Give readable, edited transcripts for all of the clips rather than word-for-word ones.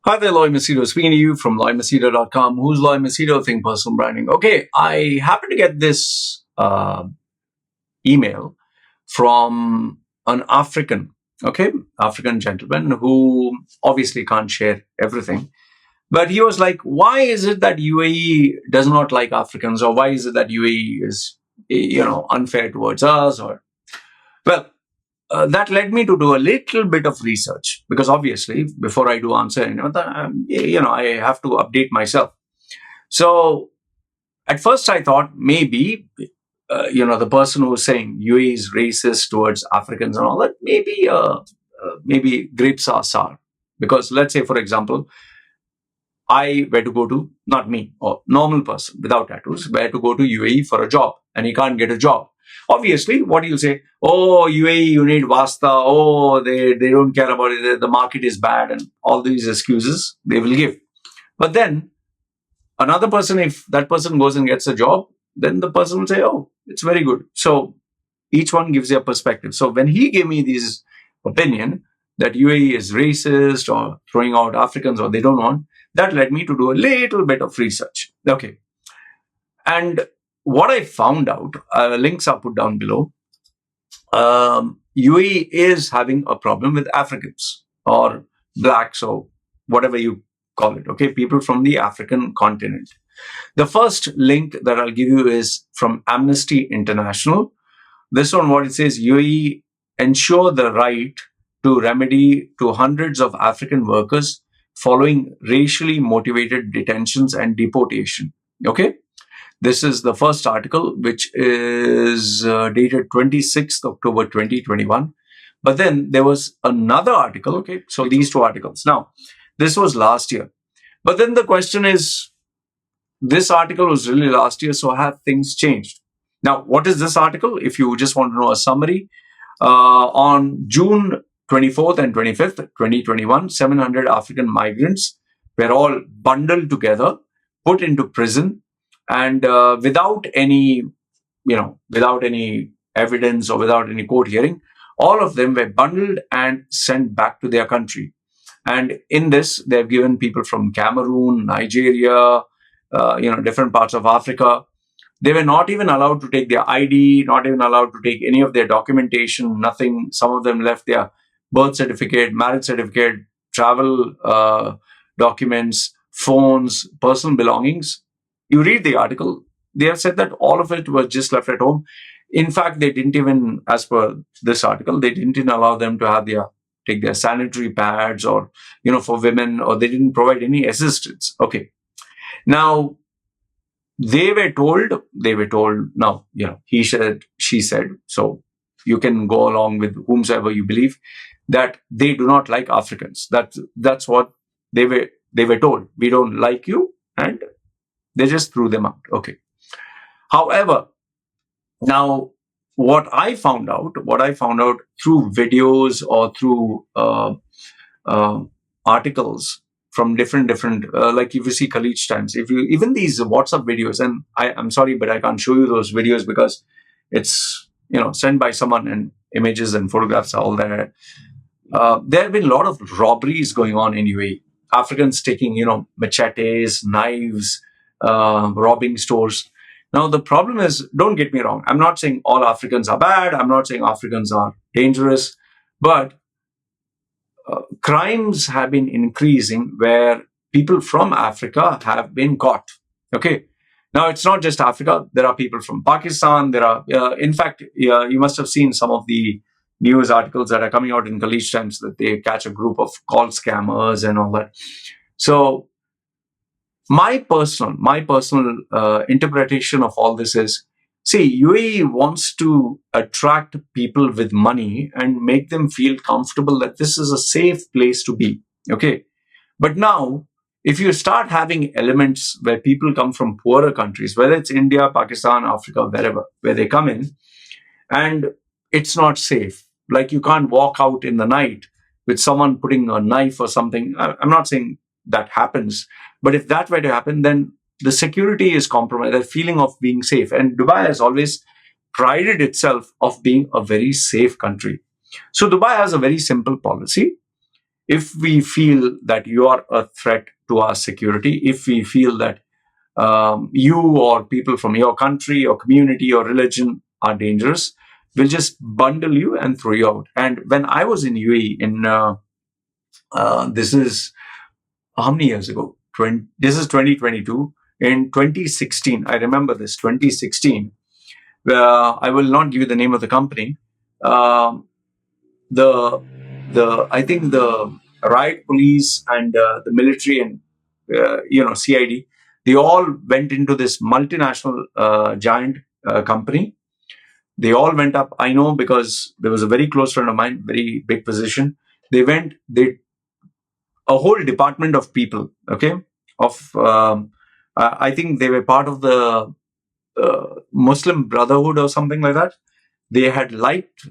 Hi there, Loy Machedo. Speaking to you from LoyMachedo.com. Who's Loy Machedo? Think Personal Branding. Okay, I happen to get this email from an African gentleman who obviously can't share everything. But he was like, why is it that UAE does not like Africans, or why is it that UAE is, unfair towards us? Well, that led me to do a little bit of research because obviously, before I do answer, I have to update myself. So at first, I thought maybe, the person who was saying UAE is racist towards Africans and all that, maybe grapes are sour. Because let's say, for example, I were to go to, not me, or normal person without tattoos, were to go to UAE for a job and he can't get a job. Obviously, what do you say? Oh, UAE, you need Vasta. Oh, they don't care about it. The market is bad, and all these excuses they will give. But then another person, if that person goes and gets a job, then the person will say, oh, it's very good. So each one gives their perspective. So when he gave me this opinion that UAE is racist or throwing out Africans or they don't want, that led me to do a little bit of research. Okay. And what I found out, links are put down below. UAE is having a problem with Africans or blacks or whatever you call it. Okay. People from the African continent. The first link that I'll give you is from Amnesty International. This one, what it says, UAE ensure the right to remedy to hundreds of African workers following racially motivated detentions and deportation. Okay. This is the first article, which is dated 26th October 2021. But then there was another article. Okay. So these two articles. Now, this was last year. But then the question is, this article was really last year, so have things changed? Now, what is this article? If you just want to know a summary, on June 24th and 25th, 2021, 700 African migrants were all bundled together, put into prison, and without any evidence or without any court hearing, all of them were bundled and sent back to their country. And in this, they've given people from Cameroon, Nigeria, different parts of Africa. They were not even allowed to take their ID, not even allowed to take any of their documentation, nothing. Some of them left their birth certificate, marriage certificate, travel documents, phones, personal belongings. You read the article, they have said that all of it was just left at home. In fact, they didn't even, as per this article, they didn't even allow them to take their sanitary pads or, for women, or they didn't provide any assistance. Okay. Now, they were told, now, he said, she said, so you can go along with whomsoever you believe, that they do not like Africans. That's what they were told. We don't like you, and they just threw them out. Okay. However, now what I found out through videos or through articles from different like if you see Khalid Times, even these WhatsApp videos, and I'm sorry, but I can't show you those videos because it's sent by someone, and images and photographs are all there. There have been a lot of robberies going on in UAE. Africans taking machetes, knives, robbing stores. Now the problem is, don't get me wrong, I'm not saying all Africans are bad, I'm not saying Africans are dangerous, but crimes have been increasing where people from Africa have been caught. Okay. Now, it's not just Africa. There are people from Pakistan. There are, in fact, you must have seen some of the news articles that are coming out in Khalid Times that they catch a group of call scammers and all that. So my personal interpretation of all this is, see, UAE wants to attract people with money and make them feel comfortable that this is a safe place to be. Okay. But now, if you start having elements where people come from poorer countries, whether it's India, Pakistan, Africa, wherever, where they come in, and it's not safe, like you can't walk out in the night with someone putting a knife or something. I'm not saying that happens, but if that were to happen, then the security is compromised, the feeling of being safe. And Dubai has always prided itself of being a very safe country. So Dubai has a very simple policy. if we feel that you are a threat to our security, if we feel that you or people from your country or community or religion are dangerous, we'll just bundle you and throw you out. And when I was in UAE this is how many years ago? This is 2022. In 2016, I remember this 2016. I will not give you the name of the company. Um, the I think the riot police and the military and CID, they all went into this multinational giant company. They all went up. I know because there was a very close friend of mine, very big position. They went. They a whole department of people. Okay, of I think they were part of the Muslim Brotherhood or something like that. They had liked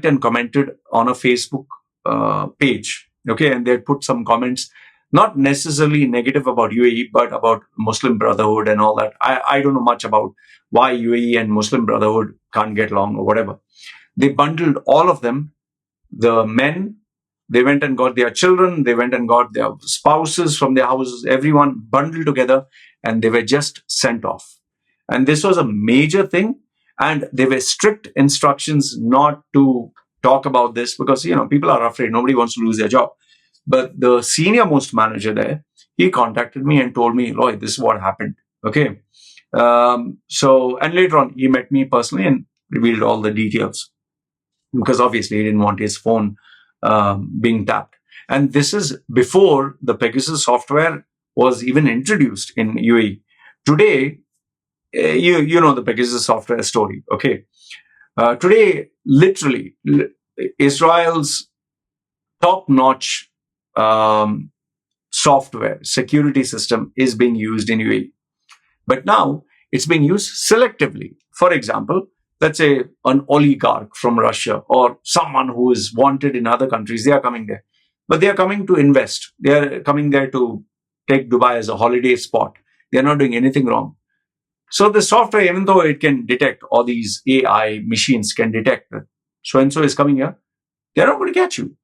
and commented on a Facebook page. Okay, and they had put some comments, not necessarily negative about UAE, but about Muslim Brotherhood and all that. I don't know much about why UAE and Muslim Brotherhood can't get along or whatever. They bundled all of them, the men. They went and got their children. They went and got their spouses from their houses. Everyone bundled together, and they were just sent off. And this was a major thing. And there were strict instructions not to talk about this because people are afraid. Nobody wants to lose their job. But the senior most manager there, he contacted me and told me, Loy, this is what happened. Okay. And later on, he met me personally and revealed all the details because obviously he didn't want his phone being tapped. And this is before the Pegasus software was even introduced in UAE. Today, you know the Pegasus software story. Okay. Today, literally, Israel's top-notch software security system is being used in UAE. But now it's being used selectively. For example, let's say an oligarch from Russia or someone who is wanted in other countries, they are coming there. But they are coming to invest. They are coming there to take Dubai as a holiday spot. They are not doing anything wrong. So the software, even though it can detect, all these AI machines can detect that so-and-so is coming here, they're not going to catch you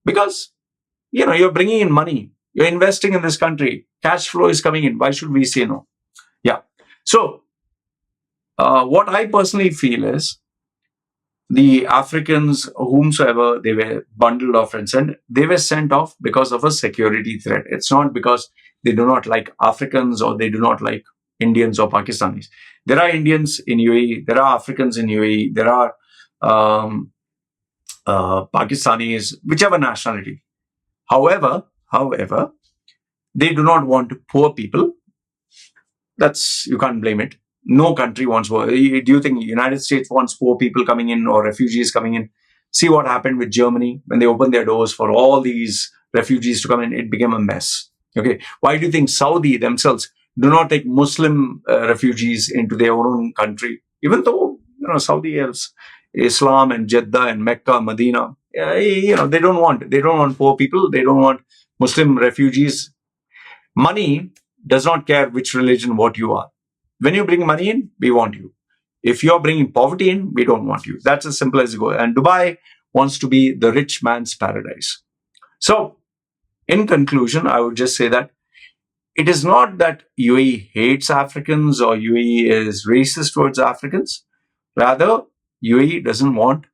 because, you're bringing in money. You're investing in this country. Cash flow is coming in. Why should we say no? Yeah. So what I personally feel is the Africans, whomsoever they were bundled off and sent, they were sent off because of a security threat. It's not because they do not like Africans or they do not like Indians or Pakistanis. There are Indians in UAE, there are Africans in UAE, there are Pakistanis, whichever nationality. However, they do not want poor people. You can't blame it. No country wants poor. Do you think the United States wants poor people coming in or refugees coming in? See what happened with Germany when they opened their doors for all these refugees to come in. It became a mess. Okay, why do you think Saudi themselves do not take Muslim refugees into their own country, even though Saudi has Islam and Jeddah and Mecca, Medina? They don't want poor people. They don't want Muslim refugees. Money does not care which religion, what you are. When you bring money in, we want you. If you're bringing poverty in, we don't want you. That's as simple as it goes. And Dubai wants to be the rich man's paradise. So, in conclusion, I would just say that it is not that UAE hates Africans or UAE is racist towards Africans. Rather, UAE doesn't want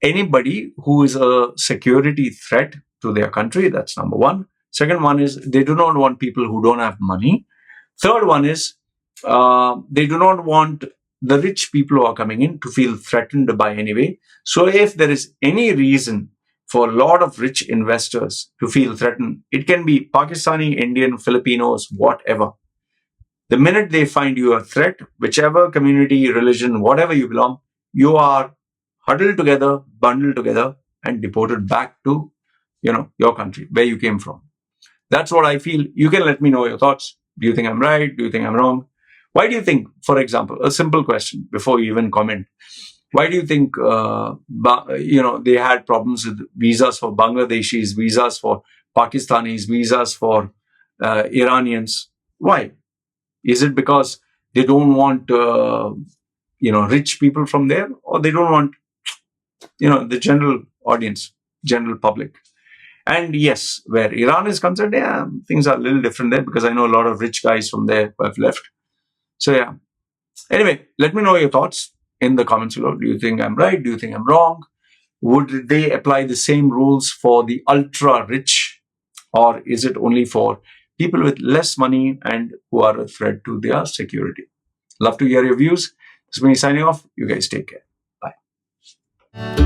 anybody who is a security threat to their country. That's number one. Second one is they do not want people who don't have money. Third one is they do not want the rich people who are coming in to feel threatened by any way. So if there is any reason for a lot of rich investors to feel threatened, it can be Pakistani, Indian, Filipinos, whatever. The minute they find you a threat, whichever community, religion, whatever you belong, you are huddled together, bundled together, and deported back to your country where you came from. That's what I feel. You can let me know your thoughts. Do you think I'm right? Do you think I'm wrong? Why do you think, for example, a simple question before you even comment, why do you think they had problems with visas for Bangladeshis, visas for Pakistanis, visas for Iranians? Why? Is it because they don't want rich people from there, or they don't want the general audience, general public? And yes, where Iran is concerned, yeah, things are a little different there because I know a lot of rich guys from there who have left. So yeah. Anyway, let me know your thoughts in the comments below. Do you think I'm right? Do you think I'm wrong? Would they apply the same rules for the ultra rich, or is it only for people with less money and who are a threat to their security? Love to hear your views. This is me signing off. You guys take care. Bye.